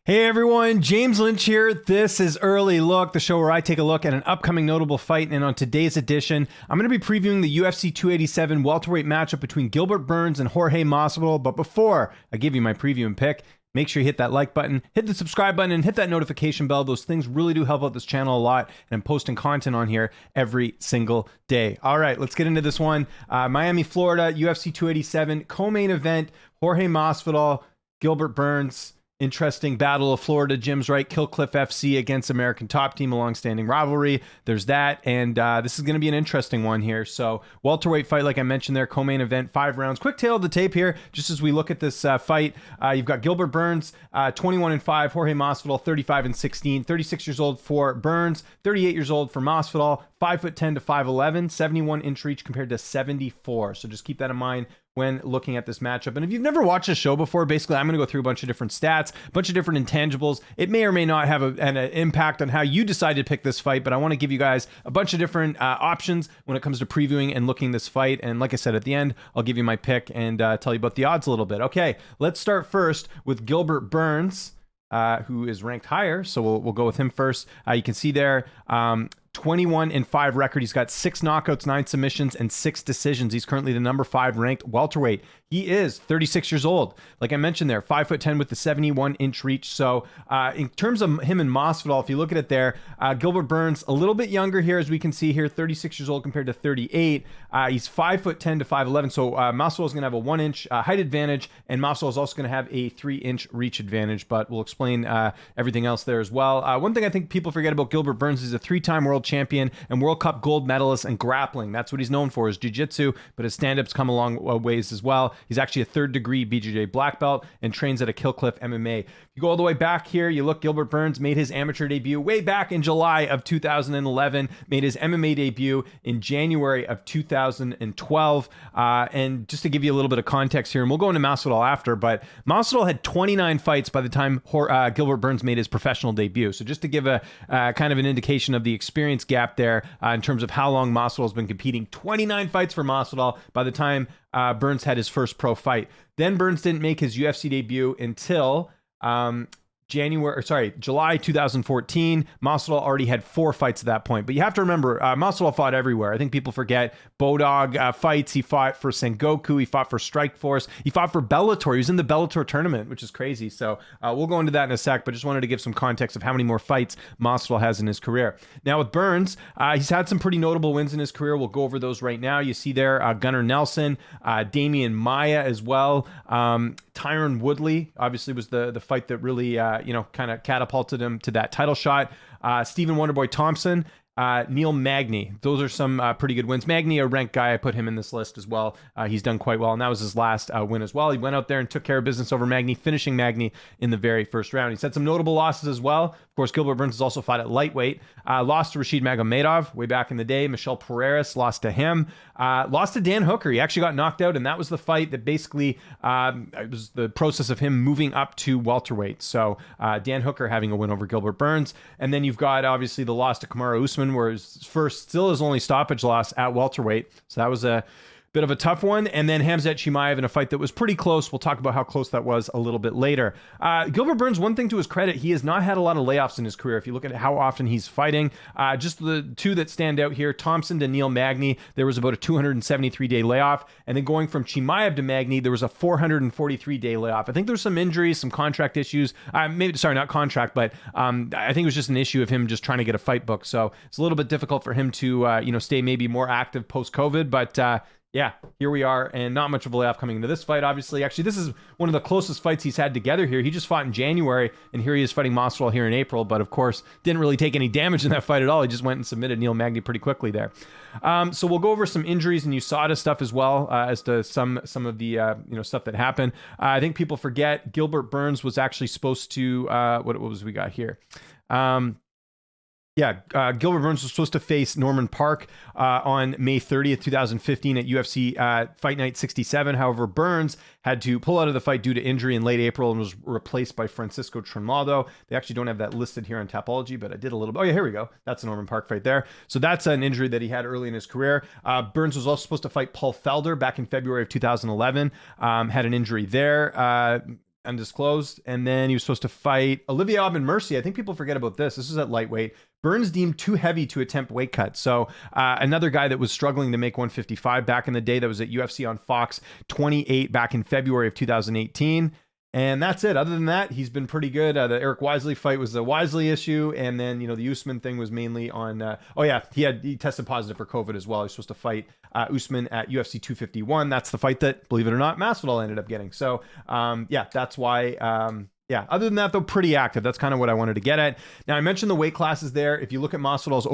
Hey everyone, James Lynch here. This is Early Look, the show where I take a look at an upcoming notable fight. And on today's edition, I'm going to be previewing the UFC 287 welterweight matchup between Gilbert Burns and Jorge Masvidal. But before I give you my preview and pick, make sure you hit that like button, hit the subscribe button, and hit that notification bell. Those things really do help out this channel a lot, and I'm posting content on here every single day. All right, let's get into this one. Miami, Florida, UFC 287, co-main event, Jorge Masvidal, Gilbert Burns. Interesting battle of Florida gyms, right? Kill Cliff FC against American Top Team, a long-standing rivalry. There's that, and this is going to be an interesting one here. So, welterweight fight, like I mentioned there, co-main event, 5 rounds. Quick tail of the tape here, just as we look at this fight. You've got Gilbert Burns, 21-5, Jorge Masvidal, 35-16, 36 years old for Burns, 38 years old for Masvidal, 5'10" to 5'11", 71-inch reach compared to 74. So just keep that in mind when looking at this matchup. And if you've never watched a show before, basically I'm going to go through a bunch of different stats, a bunch of different intangibles. It may or may not have an impact on how you decide to pick this fight, but I want to give you guys a bunch of different options when it comes to previewing and looking this fight. And like I said, at the end, I'll give you my pick and tell you about the odds a little bit. Okay, let's start first with Gilbert Burns, who is ranked higher. So we'll go with him first. You can see there, 21-5 record. He's got 6 knockouts, 9 submissions, and 6 decisions. He's currently the number 5 ranked welterweight. He is 36 years old. Like I mentioned there, 5'10" with the 71-inch reach. So in terms of him and Masvidal, if you look at it there, Gilbert Burns, a little bit younger here, as we can see here, 36 years old compared to 38. He's 5'10" to 5'11". So Masvidal is going to have a 1-inch height advantage, and Masvidal is also going to have a 3-inch reach advantage, but we'll explain everything else there as well. One thing I think people forget about Gilbert Burns is a 3-time world champion and World Cup gold medalist in grappling. That's what he's known for, is jiu-jitsu, but his stand-ups come a long ways as well. He's actually a 3rd degree BJJ black belt and trains at a Kill Cliff MMA. If you go all the way back here, you look, Gilbert Burns made his amateur debut way back in July of 2011, made his MMA debut in January of 2012. And just to give you a little bit of context here, and we'll go into Masvidal after, but Masvidal had 29 fights by the time Gilbert Burns made his professional debut. So just to give a kind of an indication of the experience gap there in terms of how long Masvidal has been competing. 29 fights for Masvidal by the time Burns had his first pro fight. Then Burns didn't make his UFC debut until July 2014. Masvidal already had 4 fights at that point. But you have to remember, Masvidal fought everywhere. I think people forget Bodog fights. He fought for Sengoku. He fought for Strikeforce. He fought for Bellator. He was in the Bellator tournament, which is crazy. So we'll go into that in a sec, but just wanted to give some context of how many more fights Masvidal has in his career. Now with Burns, he's had some pretty notable wins in his career. We'll go over those right now. You see there, Gunnar Nelson, Damian Maia as well. Tyron Woodley obviously was the fight that really kind of catapulted him to that title shot. Stephen Wonderboy Thompson, Neil Magny. Those are some pretty good wins. Magny, a ranked guy. I put him in this list as well. He's done quite well, and that was his last win as well. He went out there and took care of business over Magny, finishing Magny in the very first round. He's had some notable losses as well. Of course, Gilbert Burns has also fought at lightweight. Lost to Rashid Magomedov way back in the day. Michel Pereira lost to him. Lost to Dan Hooker. He actually got knocked out, and that was the fight that basically it was the process of him moving up to welterweight. So Dan Hooker having a win over Gilbert Burns. And then you've got obviously the loss to Kamaru Usman, where still his only stoppage loss at welterweight. So that was a bit of a tough one. And then Khamzat Chimaev in a fight that was pretty close. We'll talk about how close that was a little bit later. Gilbert Burns, one thing to his credit, he has not had a lot of layoffs in his career. If you look at how often he's fighting, just the 2 that stand out here, Thompson to Neil Magny, there was about a 273-day layoff. And then going from Chimaev to Magny, there was a 443-day layoff. I think there's some injuries, some contract issues. Not contract, but I think it was just an issue of him just trying to get a fight book. So it's a little bit difficult for him to, stay maybe more active post-COVID, but yeah, here we are, and not much of a layoff coming into this fight, obviously. Actually, this is one of the closest fights he's had together here. He just fought in January, and here he is fighting Masvidal here in April, but of course, didn't really take any damage in that fight at all. He just went and submitted Neil Magny pretty quickly there. So we'll go over some injuries and USADA stuff as well, as to some of the stuff that happened. I think people forget Gilbert Burns was actually supposed to, what was we got here? Gilbert Burns was supposed to face Norman Park on May 30th, 2015 at UFC Fight Night 67. However, Burns had to pull out of the fight due to injury in late April and was replaced by Francisco Trinaldo. They actually don't have that listed here on Tapology, but I did a little bit. Oh, yeah, here we go. That's the Norman Park fight there. So that's an injury that he had early in his career. Burns was also supposed to fight Paul Felder back in February of 2011. Had an injury there. undisclosed. And then he was supposed to fight Olivier Aubin-Mercier. I think people forget about this. This was at lightweight. Burns deemed too heavy to attempt weight cut. So another guy that was struggling to make 155 back in the day, that was at UFC on Fox 28 back in February of 2018. And that's it. Other than that, he's been pretty good. The Eric Wisely fight was the Wisely issue. And then, the Usman thing was mainly on, he tested positive for COVID as well. He was supposed to fight Usman at UFC 251. That's the fight that, believe it or not, Masvidal ended up getting. So, that's why... other than that, though, pretty active. That's kind of what I wanted to get at. Now, I mentioned the weight classes there. If you look at Masvidal's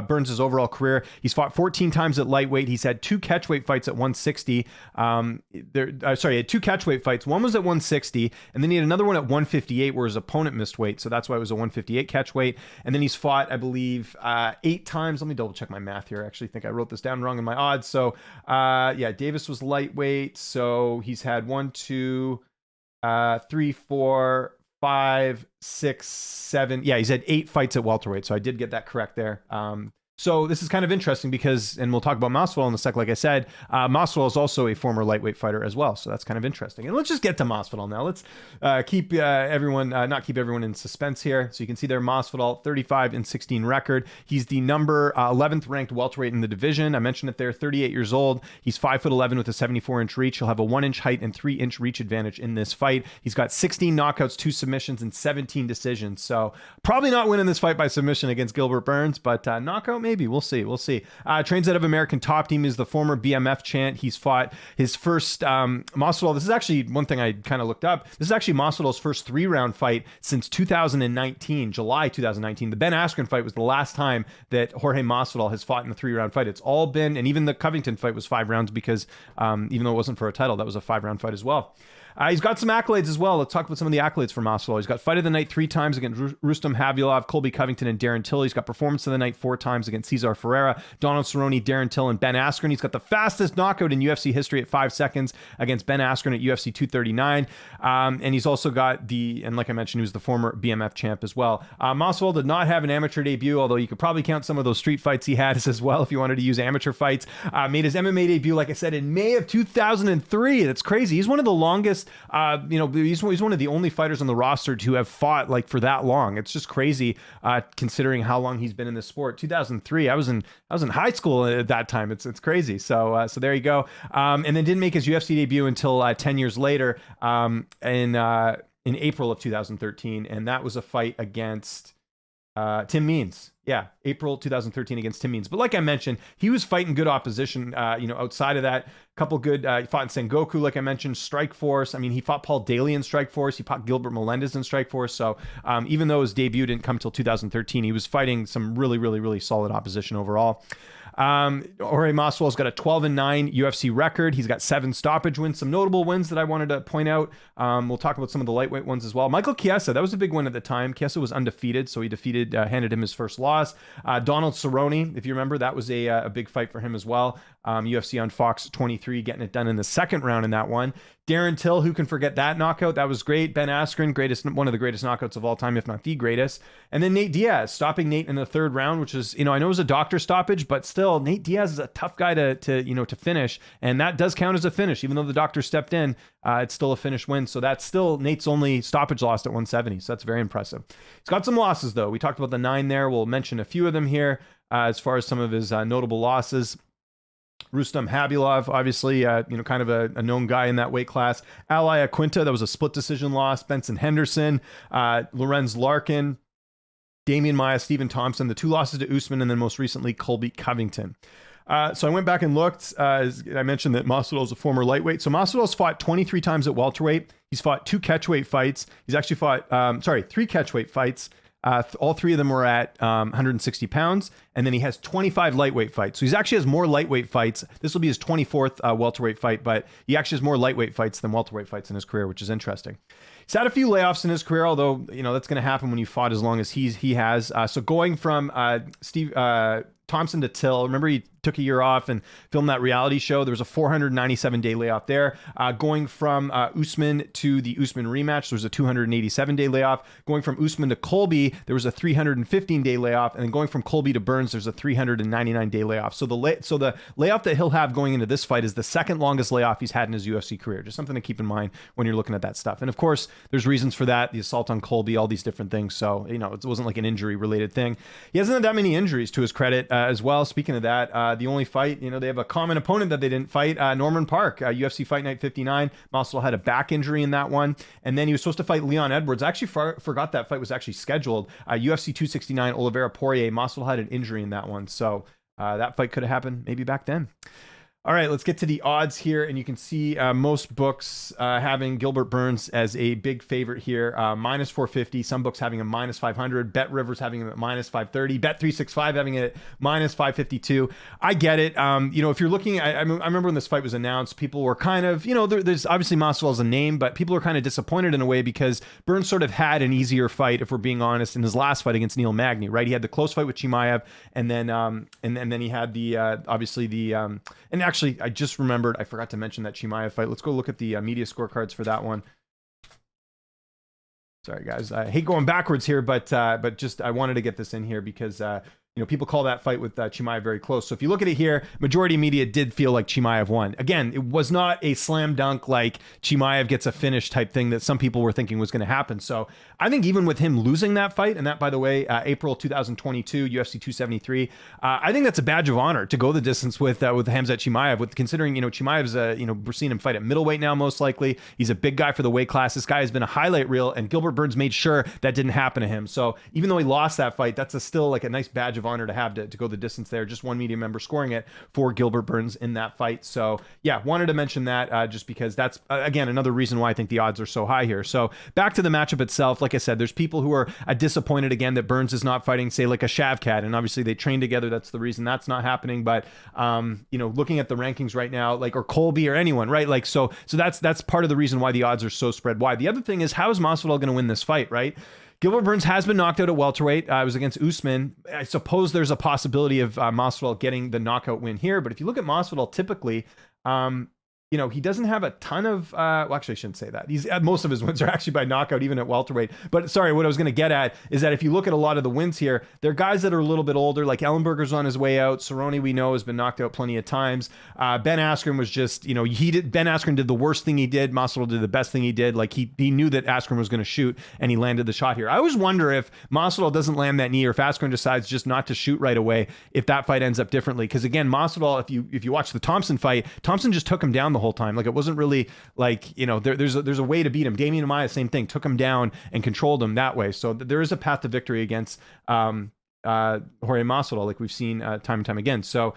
Burns' overall career, he's fought 14 times at lightweight. He's had 2 catchweight fights at 160. He had 2 catchweight fights. One was at 160, and then he had another one at 158 where his opponent missed weight. So that's why it was a 158 catchweight. And then he's fought, I believe, 8 times. Let me double check my math here. I actually think I wrote this down wrong in my odds. So, Davis was lightweight. So he's had 1, 2... 3, 4, 5, 6, 7. Yeah, he's had 8 fights at welterweight. So I did get that correct there. So this is kind of interesting because, and we'll talk about Masvidal in a sec, like I said, Masvidal is also a former lightweight fighter as well. So that's kind of interesting. And let's just get to Masvidal now. Let's not keep everyone in suspense here. So you can see there, Masvidal, 35-16 record. He's the number 11th ranked welterweight in the division. I mentioned it there, 38 years old. He's 5'11" with a 74-inch reach. He'll have a 1-inch height and 3-inch reach advantage in this fight. He's got 16 knockouts, 2 submissions, and 17 decisions. So probably not winning this fight by submission against Gilbert Burns, but knockout maybe. We'll see. Trains out of American Top Team, is the former BMF champ. He's fought his first Masvidal. This is actually one thing I kind of looked up. This is actually Masvidal's first 3-round fight since 2019, July 2019. The Ben Askren fight was the last time that Jorge Masvidal has fought in a 3-round fight. It's all been, and even the Covington fight was 5 rounds because even though it wasn't for a title, that was a 5-round fight as well. He's got some accolades as well. Let's talk about some of the accolades for Masvidal. He's got Fight of the Night 3 times against Rustam Havilov, Colby Covington, and Darren Till. He's got Performance of the Night 4 times against Cesar Ferreira, Donald Cerrone, Darren Till, and Ben Askren. He's got the fastest knockout in UFC history at 5 seconds against Ben Askren at UFC 239. And he's also got and like I mentioned, he was the former BMF champ as well. Masvidal did not have an amateur debut, although you could probably count some of those street fights he had as well if you wanted to use amateur fights. Made his MMA debut, like I said, in May of 2003. That's crazy. He's one of the longest, he's one of the only fighters on the roster to have fought like for that long. It's just crazy considering how long he's been in this sport. 2003, I was in high school at that time. It's crazy. So there you go. And then didn't make his UFC debut until 10 years later in April of 2013, and that was a fight against Tim Means. Yeah, April 2013 against Tim Means. But like I mentioned, he was fighting good opposition, outside of that. Couple good, he fought in Sengoku, like I mentioned, Strikeforce. I mean, he fought Paul Daly in Strikeforce. He fought Gilbert Melendez in Strikeforce. So even though his debut didn't come till 2013, he was fighting some really, really, really solid opposition overall. Jorge Masvidal's got a 12-9 UFC record. He's got 7 stoppage wins. Some notable wins that I wanted to point out. We'll talk about some of the lightweight ones as well. Michael Chiesa, that was a big win at the time. Chiesa was undefeated, so he handed him his first loss. Donald Cerrone, if you remember, that was a big fight for him as well. UFC on Fox 23, getting it done in the second round in that one. Darren Till, who can forget that knockout? That was great. Ben Askren, one of the greatest knockouts of all time, if not the greatest. And then Nate Diaz, stopping Nate in the third round, which is, I know it was a doctor stoppage, but still, Nate Diaz is a tough guy to finish, and that does count as a finish, even though the doctor stepped in. It's still a finish win, so that's still Nate's only stoppage loss at 170. So that's very impressive. He's got some losses though. We talked about the 9 there. We'll mention a few of them here as far as some of his notable losses. Rustam Havilov, obviously, kind of a known guy in that weight class. Ali Aquinta, that was a split decision loss. Benson Henderson, Lorenz Larkin, Damian Maia, Stephen Thompson, the 2 losses to Usman, and then most recently Colby Covington. So I went back and looked. As I mentioned that Masvidal is a former lightweight. So Masvidal's fought 23 times at welterweight. He's fought 2 catchweight fights. He's actually fought, 3 catchweight fights. All 3 of them were at 160 pounds, and then he has 25 lightweight fights. So he actually has more lightweight fights. This will be his 24th welterweight fight, but he actually has more lightweight fights than welterweight fights in his career, which is interesting. He's had a few layoffs in his career, although, that's going to happen when you fought as long as he has. So going from Steve Thompson to Till, remember he took a year off and filmed that reality show. There was a 497-day layoff there. Going from Usman to the Usman rematch, there was a 287-day layoff. Going from Usman to Colby, there was a 315-day layoff. And then going from Colby to Burns, there's a 399-day layoff. So the layoff that he'll have going into this fight is the second longest layoff he's had in his UFC career. Just something to keep in mind when you're looking at that stuff. And of course, there's reasons for that. The assault on Colby, all these different things. So, it wasn't like an injury-related thing. He hasn't had that many injuries to his credit as well. Speaking of that, the only fight, they have a common opponent that they didn't fight, Norman Park, UFC Fight Night 59. Masvidal had a back injury in that one, and then he was supposed to fight Leon Edwards. I actually forgot that fight was actually scheduled. UFC 269, Oliveira Poirier. Masvidal had an injury in that one, so that fight could have happened maybe back then. All right, let's get to the odds here, and you can see most books having Gilbert Burns as a big favorite here, minus 450. Some books having a minus 500. Bet Rivers having him at minus 530. Bet 365 having it at minus 552. I get it. If you're looking, I remember when this fight was announced, people were kind of, there's obviously Masvidal as a name, but people are kind of disappointed in a way because Burns sort of had an easier fight, if we're being honest, in his last fight against Neil Magny, right? He had the close fight with Chimaev, and then he had the obviously the and actually, I just remembered, I forgot to mention that Chimaev fight. Let's go look at the media scorecards for that one. Sorry, guys. I hate going backwards here, but just I wanted to get this in here because people call that fight with Chimaev very close. So if you look at it here, majority media did feel like Chimaev won. Again, it was not a slam dunk like Chimaev gets a finish type thing that some people were thinking was going to happen. So I think even with him losing that fight, and that, by the way, April 2022, UFC 273, I think that's a badge of honor to go the distance with Khamzat Chimaev, with considering, Chimaev's, we're seeing him fight at middleweight now, most likely. He's a big guy for the weight class. This guy has been a highlight reel, and Gilbert Burns made sure that didn't happen to him. So even though he lost that fight, that's still like a nice badge of honor to have to go the distance there. Just one media member scoring it for Gilbert Burns in that fight. So yeah, wanted to mention that just because that's, again, another reason why I think the odds are so high here. So back to the matchup itself. Like I said, there's people who are disappointed again that Burns is not fighting, say, like a Shavkat, and obviously they train together. That's the reason that's not happening. But looking at the rankings right now, like, or Colby or anyone, right? Like, so that's part of the reason why the odds are so spread wide. The other thing is, how is Masvidal going to win this fight, right? Gilbert Burns has been knocked out at welterweight. It was against Usman. I suppose there's a possibility of Masvidal getting the knockout win here. But if you look at Masvidal, typically, he doesn't have a ton of, well, actually I shouldn't say that. Most of his wins are actually by knockout, even at welterweight. But sorry, what I was going to get at is that if you look at a lot of the wins here, they're guys that are a little bit older, like Ellenberger's on his way out. Cerrone, we know, has been knocked out plenty of times. Ben Askren was just, Ben Askren did the worst thing he did. Masvidal did the best thing he did. Like he knew that Askren was going to shoot, and he landed the shot here. I always wonder if Masvidal doesn't land that knee, or if Askren decides just not to shoot right away, if that fight ends up differently. Because again, Masvidal, if you watch the Thompson fight, Thompson just took him down the whole time. Like, it wasn't really like, there's a way to beat him. Damian Maia, same thing, took him down and controlled him that way. So there is a path to victory against Jorge Masvidal, like we've seen time and time again. So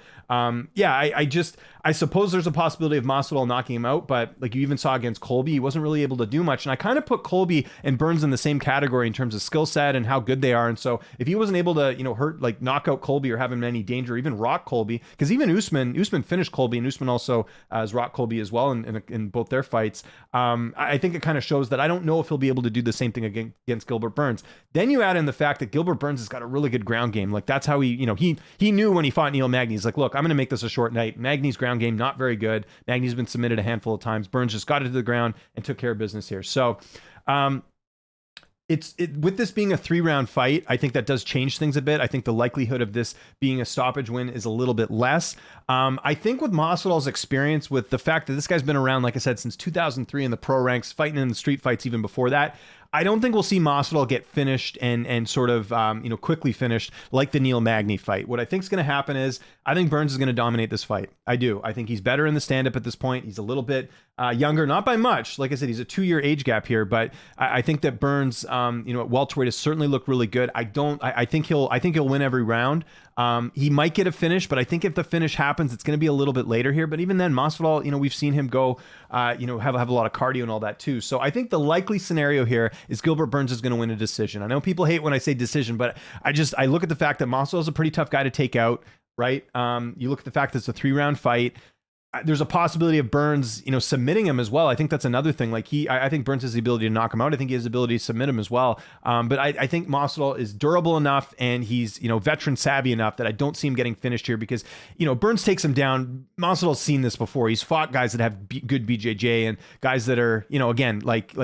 I suppose there's a possibility of Masvidal knocking him out, but like you even saw against Colby, he wasn't really able to do much. And I kind of put Colby and Burns in the same category in terms of skill set and how good they are. And so if he wasn't able to, knock out Colby or have him in any danger, even rock Colby, because even Usman finished Colby, and Usman also has rocked Colby as well in both their fights. I think it kind of shows that I don't know if he'll be able to do the same thing against Gilbert Burns. Then you add in the fact that Gilbert Burns has got a really good ground game. Like, that's how he knew when he fought Neil Magny. He's like, look, I'm going to make this a short night. Magny's ground game, not very good. Magny's been submitted a handful of times. Burns just got it to the ground and took care of business here. So with this being a 3-round fight, I think that does change things a bit. I think the likelihood of this being a stoppage win is a little bit less. I think with Masvidal's experience, with the fact that this guy's been around, like I said, since 2003 in the pro ranks, fighting in the street fights even before that, I don't think we'll see Masvidal get finished and sort of, quickly finished like the Neil Magny fight. What I think is going to happen is I think Burns is going to dominate this fight. I do. I think he's better in the stand-up at this point. He's a little bit younger, not by much. Like I said, he's a 2-year age gap here, but I think that Burns, at welterweight has certainly looked really good. I think he'll win every round. He might get a finish, but I think if the finish happens, it's going to be a little bit later here. But even then, Masvidal, we've seen him go, have a lot of cardio and all that too. So I think the likely scenario here is Gilbert Burns is going to win a decision. I know people hate when I say decision, but I look at the fact that Masvidal is a pretty tough guy to take out, right? You look at the fact that it's a 3-round fight. there's a possibility of Burns, submitting him as well. I think that's another thing. Like I think Burns has the ability to knock him out. I think he has the ability to submit him as well. But I think Masvidal is durable enough and he's, veteran savvy enough that I don't see him getting finished here because, Burns takes him down. Masvidal's seen this before. He's fought guys that have good BJJ and guys that are, again, like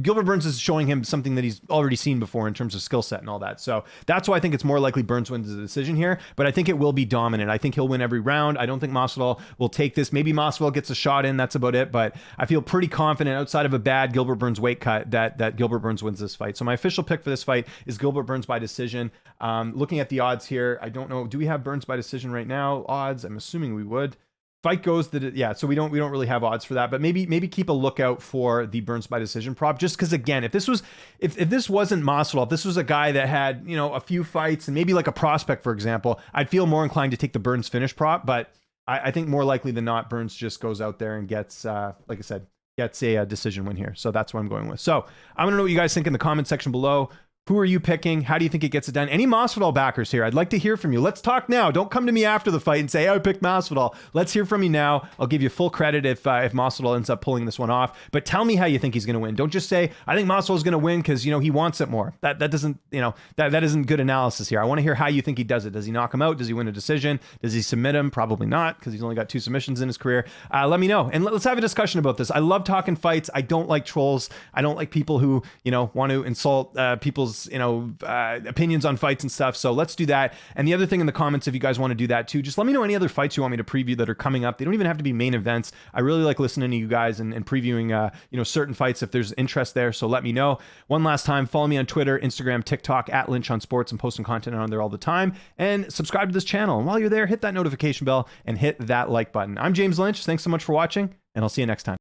Gilbert Burns is showing him something that he's already seen before in terms of skill set and all that. So that's why I think it's more likely Burns wins the decision here, but I think it will be dominant. I think he'll win every round. I don't think Masvidal will take this. Maybe Masvidal gets a shot in, that's about it, but I feel pretty confident outside of a bad Gilbert Burns weight cut that Gilbert Burns wins this fight. So my official pick for this fight is Gilbert Burns by decision. Looking at the odds here, I don't know. Do we have Burns by decision right now? Odds, I'm assuming we would. Fight goes that, yeah, so we don't really have odds for that, but maybe keep a lookout for the Burns by decision prop, just because, again, if this wasn't Masvidal, if this was a guy that had a few fights and maybe like a prospect, for example, I'd feel more inclined to take the Burns finish prop. But I think more likely than not, Burns just goes out there and gets, like I said, gets a decision win here. So that's what I'm going with. So I want to know what you guys think in the comment section below. Who are you picking? How do you think it gets it done? Any Masvidal backers here? I'd like to hear from you. Let's talk now. Don't come to me after the fight and say, I picked Masvidal. Let's hear from you now. I'll give you full credit if Masvidal ends up pulling this one off. But tell me how you think he's going to win. Don't just say, I think Masvidal is going to win because, he wants it more. That doesn't, that isn't good analysis here. I want to hear how you think he does it. Does he knock him out? Does he win a decision? Does he submit him? Probably not, because he's only got 2 submissions in his career. Let me know. And let's have a discussion about this. I love talking fights. I don't like trolls. I don't like people who, want to insult people's, opinions on fights and stuff. So let's do that. And the other thing in the comments, if you guys want to do that too, just let me know any other fights you want me to preview that are coming up. They don't even have to be main events. I really like listening to you guys and previewing, certain fights if there's interest there. So let me know. One last time, follow me on Twitter, Instagram, TikTok at Lynch on Sports. I'm posting content on there all the time. And subscribe to this channel. And while you're there, hit that notification bell and hit that like button. I'm James Lynch. Thanks so much for watching, and I'll see you next time.